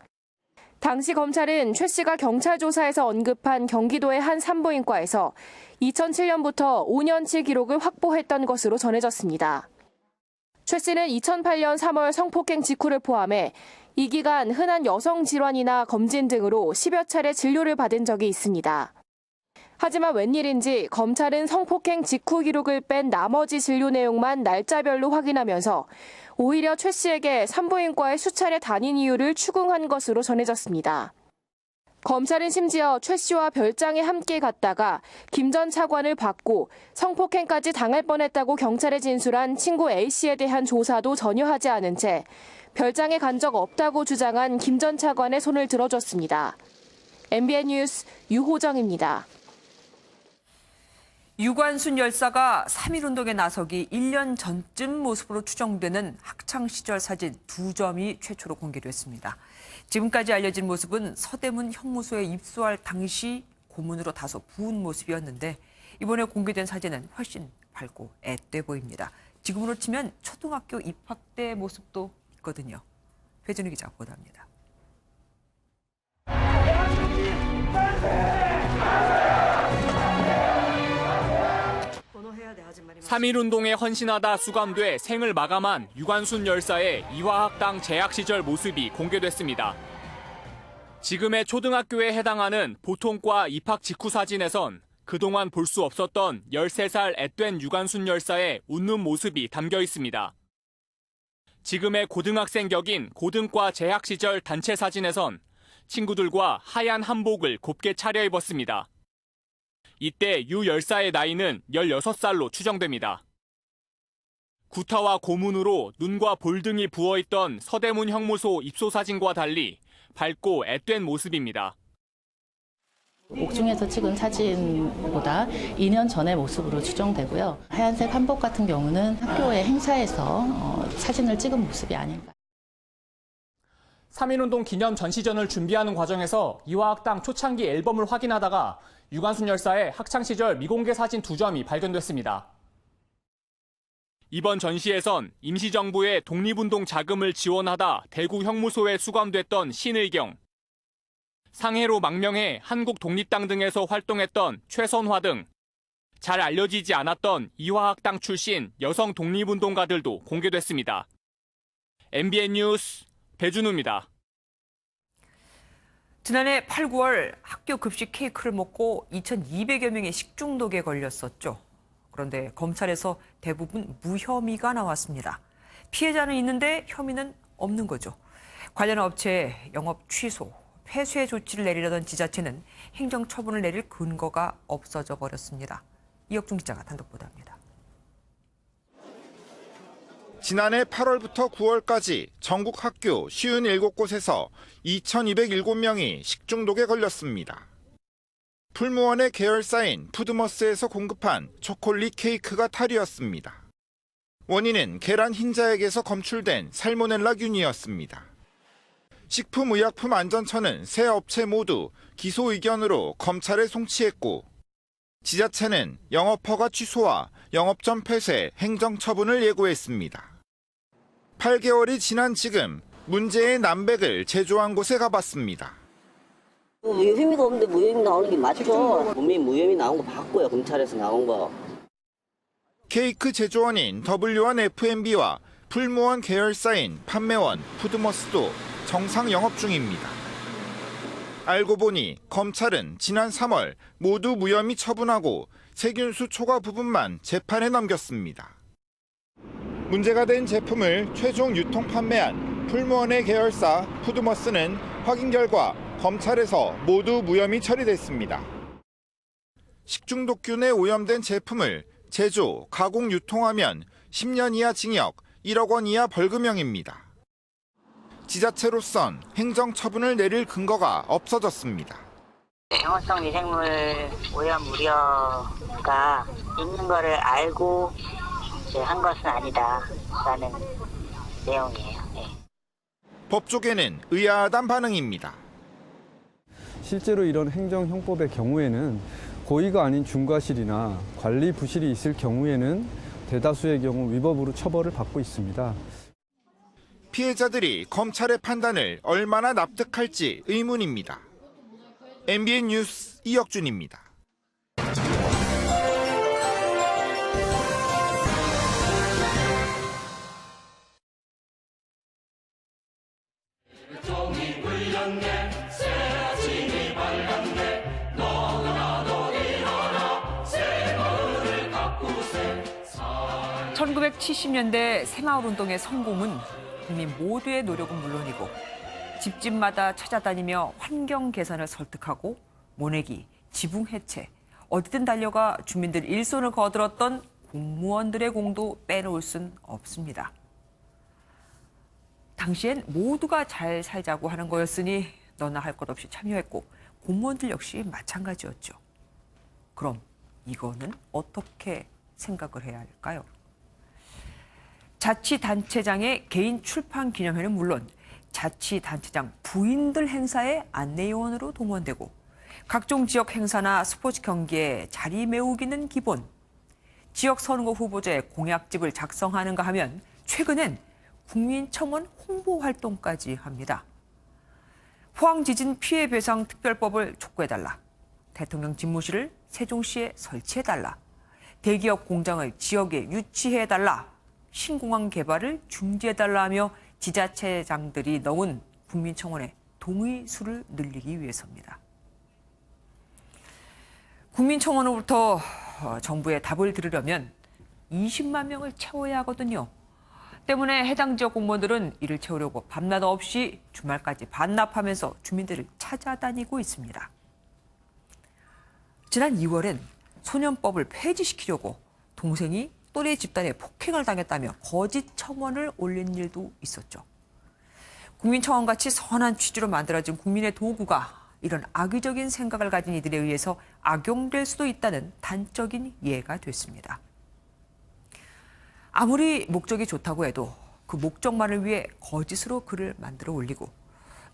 당시 검찰은 최 씨가 경찰 조사에서 언급한 경기도의 한 산부인과에서 2007년부터 5년치 기록을 확보했던 것으로 전해졌습니다. 최 씨는 2008년 3월 성폭행 직후를 포함해 이 기간 흔한 여성 질환이나 검진 등으로 10여 차례 진료를 받은 적이 있습니다. 하지만 웬일인지 검찰은 성폭행 직후 기록을 뺀 나머지 진료 내용만 날짜별로 확인하면서 오히려 최 씨에게 산부인과에 수차례 다닌 이유를 추궁한 것으로 전해졌습니다. 검찰은 심지어 최 씨와 별장에 함께 갔다가 김 전 차관을 받고 성폭행까지 당할 뻔했다고 경찰에 진술한 친구 A 씨에 대한 조사도 전혀 하지 않은 채 별장에 간 적 없다고 주장한 김 전 차관의 손을 들어줬습니다. MBN 뉴스 유호정입니다. 유관순 열사가 3.1운동에 나서기 1년 전쯤 모습으로 추정되는 학창시절 사진 2점이 최초로 공개됐습니다. 지금까지 알려진 모습은 서대문 형무소에 입소할 당시 고문으로 다소 부은 모습이었는데 이번에 공개된 사진은 훨씬 밝고 앳돼 보입니다. 지금으로 치면 초등학교 입학 때 모습도 있거든요. 회준희 기자 보도합니다. 3.1운동에 헌신하다 수감돼 생을 마감한 유관순 열사의 이화학당 재학 시절 모습이 공개됐습니다. 지금의 초등학교에 해당하는 보통과 입학 직후 사진에선 그동안 볼 수 없었던 13살 앳된 유관순 열사의 웃는 모습이 담겨 있습니다. 지금의 고등학생 격인 고등과 재학 시절 단체 사진에선 친구들과 하얀 한복을 곱게 차려입었습니다. 이때 유 열사의 나이는 16살로 추정됩니다. 구타와 고문으로 눈과 볼등이 부어있던 서대문 형무소 입소 사진과 달리 밝고 앳된 모습입니다. 옥중에서 찍은 사진보다 2년 전의 모습으로 추정되고요. 하얀색 한복 같은 경우는 학교의 행사에서 사진을 찍은 모습이 아닌가. 3.1운동 기념 전시전을 준비하는 과정에서 이화학당 초창기 앨범을 확인하다가 유관순 열사의 학창시절 미공개 사진 2점이 발견됐습니다. 이번 전시에선 임시정부의 독립운동 자금을 지원하다 대구 형무소에 수감됐던 신의경, 상해로 망명해 한국독립당 등에서 활동했던 최선화 등 잘 알려지지 않았던 이화학당 출신 여성 독립운동가들도 공개됐습니다. MBN 뉴스 배준우입니다. 지난해 8, 9월 학교 급식 케이크를 먹고 2,200여 명이 식중독에 걸렸었죠. 그런데 검찰에서 대부분 무혐의가 나왔습니다. 피해자는 있는데 혐의는 없는 거죠. 관련 업체에 영업 취소, 폐쇄 조치를 내리려던 지자체는 행정처분을 내릴 근거가 없어져 버렸습니다. 이혁중 기자가 단독 보도합니다. 지난해 8월부터 9월까지 전국 학교 57곳에서 2,207명이 식중독에 걸렸습니다. 풀무원의 계열사인 푸드머스에서 공급한 초콜릿 케이크가 탈이었습니다. 원인은 계란 흰자액에서 검출된 살모넬라균이었습니다. 식품의약품안전처는 세 업체 모두 기소 의견으로 검찰에 송치했고 지자체는 영업허가 취소와 영업점 폐쇄, 행정처분을 예고했습니다. 8개월이 지난 지금 문제의 남백을 제조한 곳에 가봤습니다. 혐의가 없는데 무혐의 나오는 게 맞죠? 분명히 무혐의 나온 거 봤고요. 검찰에서 나온 거. 케이크 제조원인 W1FMB와 풀무원 계열사인 판매원 푸드머스도 정상 영업 중입니다. 알고 보니 검찰은 지난 3월 모두 무혐의 처분하고 세균수 초과 부분만 재판에 넘겼습니다. 문제가 된 제품을 최종 유통 판매한 풀무원의 계열사 푸드머스는 확인 결과 검찰에서 모두 무혐의 처리됐습니다. 식중독균에 오염된 제품을 제조, 가공, 유통하면 10년 이하 징역, 1억 원 이하 벌금형입니다. 지자체로선 행정 처분을 내릴 근거가 없어졌습니다. 생활성 미생물 오염 우려가 있는 거를 알고 한 것은 아니다라는 내용이에요. 네. 법조계는 의아하단 반응입니다. 실제로 이런 행정형법의 경우에는 고의가 아닌 중과실이나 관리 부실이 있을 경우에는 대다수의 경우 위법으로 처벌을 받고 있습니다. 피해자들이 검찰의 판단을 얼마나 납득할지 의문입니다. MBN 뉴스 이혁준입니다. 그 1970년대 새마을운동의 성공은 국민 모두의 노력은 물론이고 집집마다 찾아다니며 환경 개선을 설득하고 모내기, 지붕 해체, 어디든 달려가 주민들 일손을 거들었던 공무원들의 공도 빼놓을 순 없습니다. 당시엔 모두가 잘 살자고 하는 거였으니 너나 할 것 없이 참여했고 공무원들 역시 마찬가지였죠. 그럼 이거는 어떻게 생각을 해야 할까요? 자치단체장의 개인 출판 기념회는 물론 자치단체장 부인들 행사에 안내요원으로 동원되고 각종 지역 행사나 스포츠 경기에 자리 메우기는 기본. 지역 선거 후보자의 공약집을 작성하는가 하면 최근엔 국민청원 홍보 활동까지 합니다. 포항 지진 피해 배상 특별법을 촉구해달라. 대통령 집무실을 세종시에 설치해달라. 대기업 공장을 지역에 유치해달라. 신공항 개발을 중지해달라 하며 지자체장들이 넣은 국민청원의 동의 수를 늘리기 위해서입니다. 국민청원으로부터 정부에 답을 들으려면 20만 명을 채워야 하거든요. 때문에 해당 지역 공무원들은 이를 채우려고 밤낮 없이 주말까지 반납하면서 주민들을 찾아다니고 있습니다. 지난 2월엔 소년법을 폐지시키려고 동생이 또래 집단에 폭행을 당했다며 거짓 청원을 올린 일도 있었죠. 국민청원같이 선한 취지로 만들어진 국민의 도구가 이런 악의적인 생각을 가진 이들에 의해서 악용될 수도 있다는 단적인 예가 됐습니다. 아무리 목적이 좋다고 해도 그 목적만을 위해 거짓으로 글을 만들어 올리고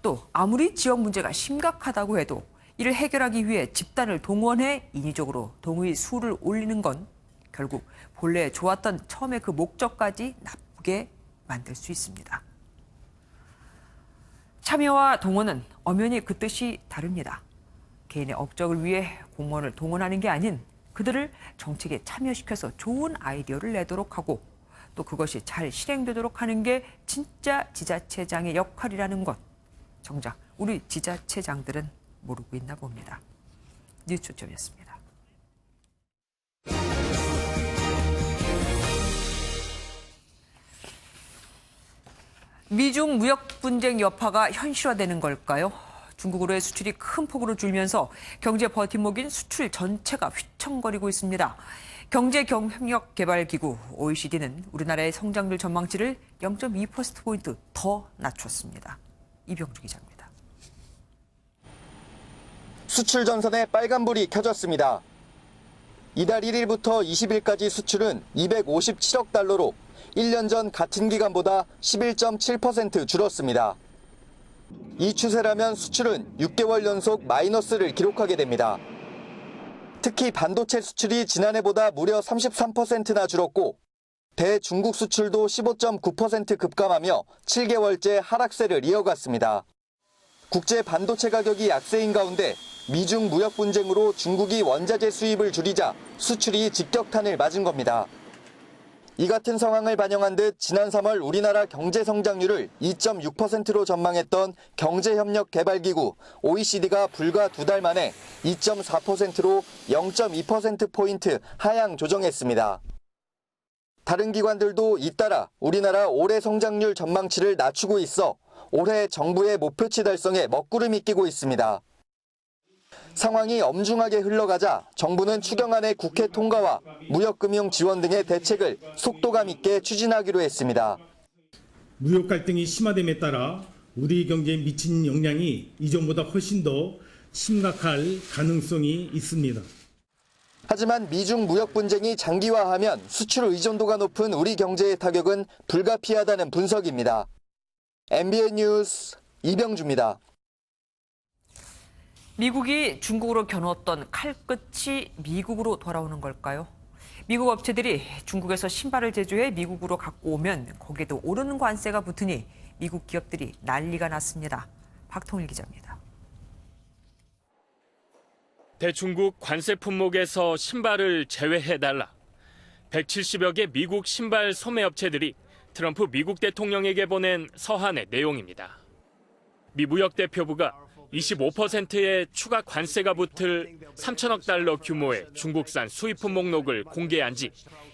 또 아무리 지역 문제가 심각하다고 해도 이를 해결하기 위해 집단을 동원해 인위적으로 동의 수를 올리는 건 결국 본래 좋았던 처음에 그 목적까지 나쁘게 만들 수 있습니다. 참여와 동원은 엄연히 그 뜻이 다릅니다. 개인의 업적을 위해 공무원을 동원하는 게 아닌 그들을 정책에 참여시켜서 좋은 아이디어를 내도록 하고 또 그것이 잘 실행되도록 하는 게 진짜 지자체장의 역할이라는 것. 정작 우리 지자체장들은 모르고 있나 봅니다. 뉴스 초점이었습니다. 미중 무역 분쟁 여파가 현실화되는 걸까요? 중국으로의 수출이 큰 폭으로 줄면서 경제 버팀목인 수출 전체가 휘청거리고 있습니다. 경제경협개발기구 OECD는 우리나라의 성장률 전망치를 0.2%포인트 더 낮췄습니다. 이병주 기자입니다. 수출 전선에 빨간불이 켜졌습니다. 이달 1일부터 20일까지 수출은 257억 달러로 1년 전 같은 기간보다 11.7% 줄었습니다. 이 추세라면 수출은 6개월 연속 마이너스를 기록하게 됩니다. 특히 반도체 수출이 지난해보다 무려 33%나 줄었고 대중국 수출도 15.9% 급감하며 7개월째 하락세를 이어갔습니다. 국제 반도체 가격이 약세인 가운데 미중 무역 분쟁으로 중국이 원자재 수입을 줄이자 수출이 직격탄을 맞은 겁니다. 이 같은 상황을 반영한 듯 지난 3월 우리나라 경제 성장률을 2.6%로 전망했던 경제협력개발기구 OECD가 불과 2달 만에 2.4%로 0.2%포인트 하향 조정했습니다. 다른 기관들도 잇따라 우리나라 올해 성장률 전망치를 낮추고 있어 올해 정부의 목표치 달성에 먹구름이 끼고 있습니다. 상황이 엄중하게 흘러가자 정부는 추경안의 국회 통과와 무역금융 지원 등의 대책을 속도감 있게 추진하기로 했습니다. 무역 갈등이 심화됨에 따라 우리 경제에 미친 영향이 이전보다 훨씬 더 심각할 가능성이 있습니다. 하지만 미중 무역 분쟁이 장기화하면 수출 의존도가 높은 우리 경제의 타격은 불가피하다는 분석입니다. MBN 뉴스 이병주입니다. 미국이 중국으로 겨누었던 칼끝이 미국으로 돌아오는 걸까요? 미국 업체들이 중국에서 신발을 제조해 미국으로 갖고 오면 거기에도 오르는 관세가 붙으니 미국 기업들이 난리가 났습니다. 박통일 기자입니다. 대중국 관세 품목에서 신발을 제외해달라. 170여 개 미국 신발 소매 업체들이 트럼프 미국 대통령에게 보낸 서한의 내용입니다. 미 무역대표부가 25%의 추가 관세가 붙을 3천억 달러 규모의 중국산 수입품 목록을 공개한 지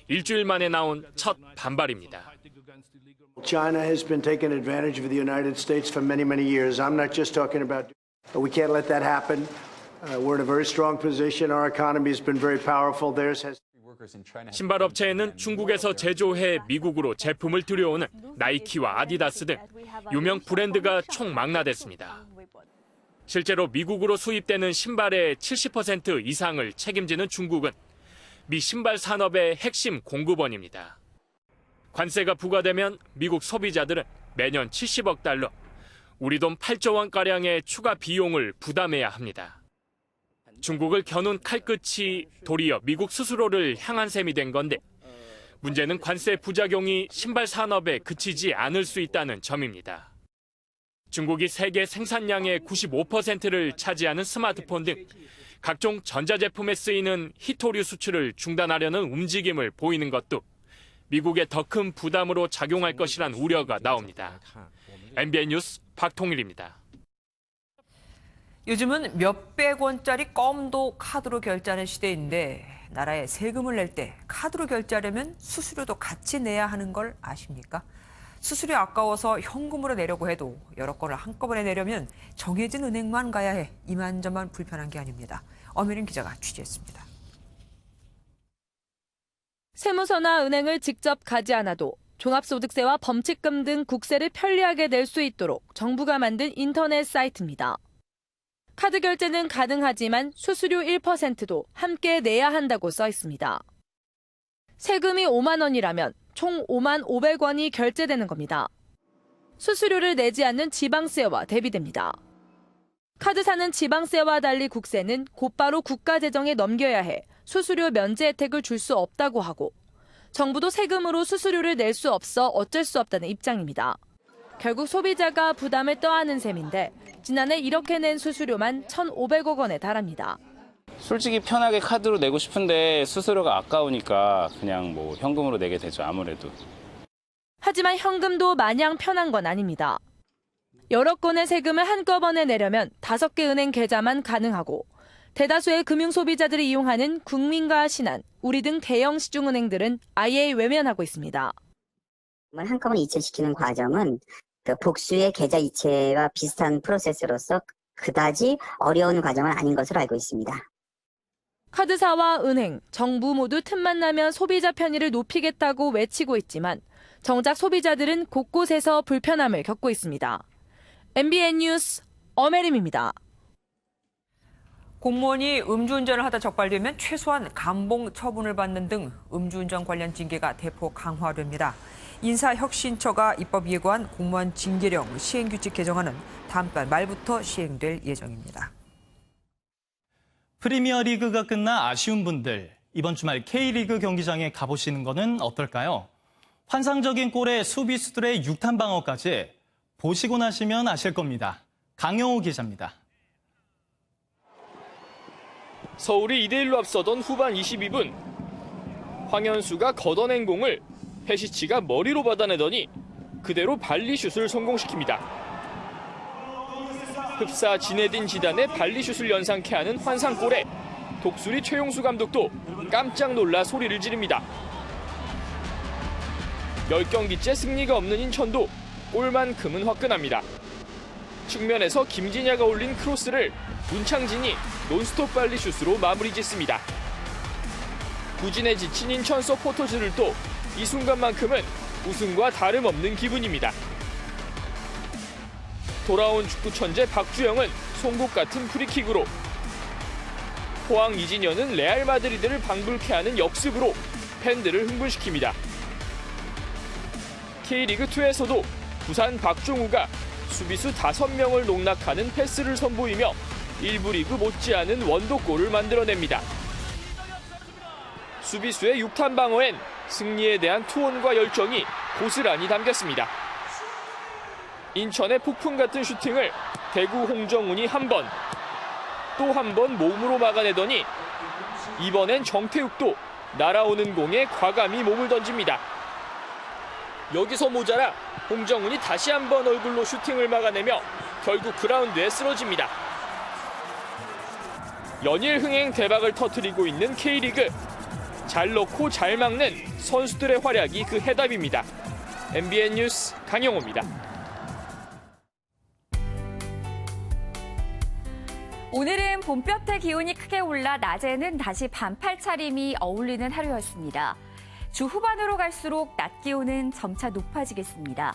일주일 만에 나온 첫 반발입니다. China has been taking advantage of the United States for many, many years. I'm not just talking about, we can't let that happen. We're in a very strong position. Our economy has been very powerful. Theirs has. 신발 업체에는 중국에서 제조해 미국으로 제품을 들여오는 나이키와 아디다스 등 유명 브랜드가 총망라됐습니다. 실제로 미국으로 수입되는 신발의 70% 이상을 책임지는 중국은 미 신발 산업의 핵심 공급원입니다. 관세가 부과되면 미국 소비자들은 매년 70억 달러, 우리 돈 8조 원가량의 추가 비용을 부담해야 합니다. 중국을 겨눈 칼끝이 도리어 미국 스스로를 향한 셈이 된 건데 문제는 관세 부작용이 신발 산업에 그치지 않을 수 있다는 점입니다. 중국이 세계 생산량의 95%를 차지하는 스마트폰 등 각종 전자제품에 쓰이는 히토류 수출을 중단하려는 움직임을 보이는 것도 미국에 더 큰 부담으로 작용할 것이란 우려가 나옵니다. MBN 뉴스 박통일입니다. 요즘은 몇백 원짜리 껌도 카드로 결제하는 시대인데 나라에 세금을 낼 때 카드로 결제하려면 수수료도 같이 내야 하는 걸 아십니까? 수수료 아까워서 현금으로 내려고 해도 여러 건을 한꺼번에 내려면 정해진 은행만 가야 해 이만저만 불편한 게 아닙니다. 엄혜린 기자가 취재했습니다. 세무서나 은행을 직접 가지 않아도 종합소득세와 범칙금 등 국세를 편리하게 낼 수 있도록 정부가 만든 인터넷 사이트입니다. 카드 결제는 가능하지만 수수료 1%도 함께 내야 한다고 써 있습니다. 세금이 5만 원이라면 총 5만 500원이 결제되는 겁니다. 수수료를 내지 않는 지방세와 대비됩니다. 카드사는 지방세와 달리 국세는 곧바로 국가 재정에 넘겨야 해 수수료 면제 혜택을 줄 수 없다고 하고 정부도 세금으로 수수료를 낼 수 없어 어쩔 수 없다는 입장입니다. 결국 소비자가 부담을 떠안는 셈인데 지난해 이렇게 낸 수수료만 1,500억 원에 달합니다. 솔직히 편하게 카드로 내고 싶은데 수수료가 아까우니까 그냥 뭐 현금으로 내게 되죠, 아무래도. 하지만 현금도 마냥 편한 건 아닙니다. 여러 건의 세금을 한꺼번에 내려면 5개 은행 계좌만 가능하고 대다수의 금융소비자들이 이용하는 국민과 신한, 우리 등 대형 시중은행들은 아예 외면하고 있습니다. 한꺼번에 이체시키는 과정은 그 복수의 계좌 이체와 비슷한 프로세스로서 그다지 어려운 과정은 아닌 것으로 알고 있습니다. 카드사와 은행, 정부 모두 틈만 나면 소비자 편의를 높이겠다고 외치고 있지만 정작 소비자들은 곳곳에서 불편함을 겪고 있습니다. MBN 뉴스 엄혜림입니다. 공무원이 음주운전을 하다 적발되면 최소한 감봉 처분을 받는 등 음주운전 관련 징계가 대폭 강화됩니다. 인사혁신처가 입법 예고한 공무원 징계령 시행규칙 개정안은 다음 달 말부터 시행될 예정입니다. 프리미어리그가 끝나 아쉬운 분들, 이번 주말 K리그 경기장에 가보시는 거는 어떨까요? 환상적인 골에 수비수들의 육탄 방어까지 보시고 나시면 아실 겁니다. 강영호 기자입니다. 서울이 2대1로 앞서던 후반 22분. 황현수가 걷어낸 공을 페시치가 머리로 받아내더니 그대로 발리슛을 성공시킵니다. 흡사 지네딘 지단의 발리슛을 연상케 하는 환상골에 독수리 최용수 감독도 깜짝 놀라 소리를 지릅니다. 10경기째 승리가 없는 인천도 골만큼은 화끈합니다. 측면에서 김진야가 올린 크로스를 문창진이 논스톱 발리 슛으로 마무리 짓습니다. 부진에 지친 인천 서포터즈들도 이 순간만큼은 우승과 다름없는 기분입니다. 돌아온 축구 천재 박주영은 송곳 같은 프리킥으로, 포항 이진현은 레알 마드리드를 방불케 하는 역습으로 팬들을 흥분시킵니다. K리그2에서도 부산 박종우가 수비수 5명을 농락하는 패스를 선보이며 1부 리그 못지않은 원더골을 만들어냅니다. 수비수의 6탄 방어엔 승리에 대한 투혼과 열정이 고스란히 담겼습니다. 인천의 폭풍 같은 슈팅을 대구 홍정훈이 한 번, 또 한 번 몸으로 막아내더니 이번엔 정태욱도 날아오는 공에 과감히 몸을 던집니다. 여기서 모자라 홍정훈이 다시 한번 얼굴로 슈팅을 막아내며 결국 그라운드에 쓰러집니다. 연일 흥행 대박을 터뜨리고 있는 K리그. 잘 넣고 잘 막는 선수들의 활약이 그 해답입니다. MBN 뉴스 강영호입니다. 오늘은 봄볕의 기온이 크게 올라 낮에는 다시 반팔 차림이 어울리는 하루였습니다. 주 후반으로 갈수록 낮 기온은 점차 높아지겠습니다.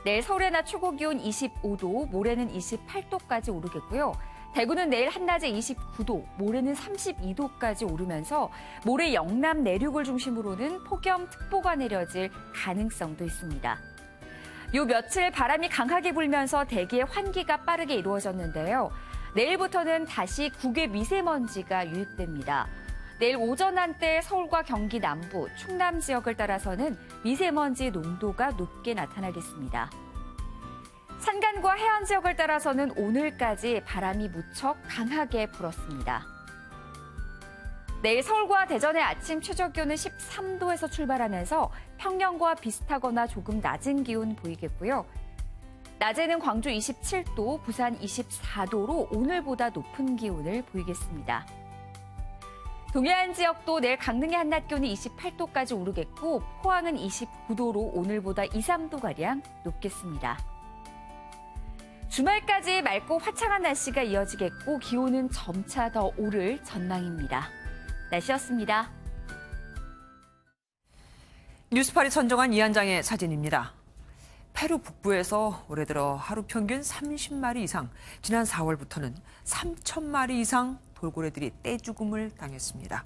내일 서울의 낮 최고 기온 25도, 모레는 28도까지 오르겠고요. 대구는 내일 한낮에 29도, 모레는 32도까지 오르면서 모레 영남 내륙을 중심으로는 폭염특보가 내려질 가능성도 있습니다. 요 며칠 바람이 강하게 불면서 대기의 환기가 빠르게 이루어졌는데요. 내일부터는 다시 국외 미세먼지가 유입됩니다. 내일 오전 한때 서울과 경기 남부, 충남 지역을 따라서는 미세먼지 농도가 높게 나타나겠습니다. 산간과 해안 지역을 따라서는 오늘까지 바람이 무척 강하게 불었습니다. 내일 서울과 대전의 아침 최저기온은 13도에서 출발하면서 평년과 비슷하거나 조금 낮은 기온 보이겠고요. 낮에는 광주 27도, 부산 24도로 오늘보다 높은 기온을 보이겠습니다. 동해안 지역도 내일 강릉의 한낮 기온이 28도까지 오르겠고 포항은 29도로 오늘보다 2, 3도가량 높겠습니다. 주말까지 맑고 화창한 날씨가 이어지겠고 기온은 점차 더 오를 전망입니다. 날씨였습니다. 뉴스팔이 선정한 이한장의 사진입니다. 페루 북부에서 올해 들어 하루 평균 30마리 이상, 지난 4월부터는 3,000마리 이상 돌고래들이 떼죽음을 당했습니다.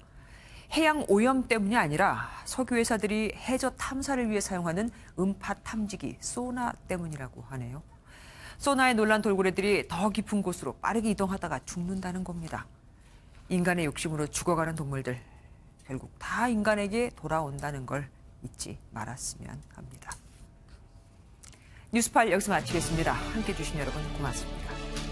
해양 오염 때문이 아니라 석유 회사들이 해저 탐사를 위해 사용하는 음파 탐지기 소나 때문이라고 하네요. 소나에 놀란 돌고래들이 더 깊은 곳으로 빠르게 이동하다가 죽는다는 겁니다. 인간의 욕심으로 죽어가는 동물들, 결국 다 인간에게 돌아온다는 걸 잊지 말았으면 합니다. 뉴스팔 여기서 마치겠습니다. 함께해 주신 여러분 고맙습니다.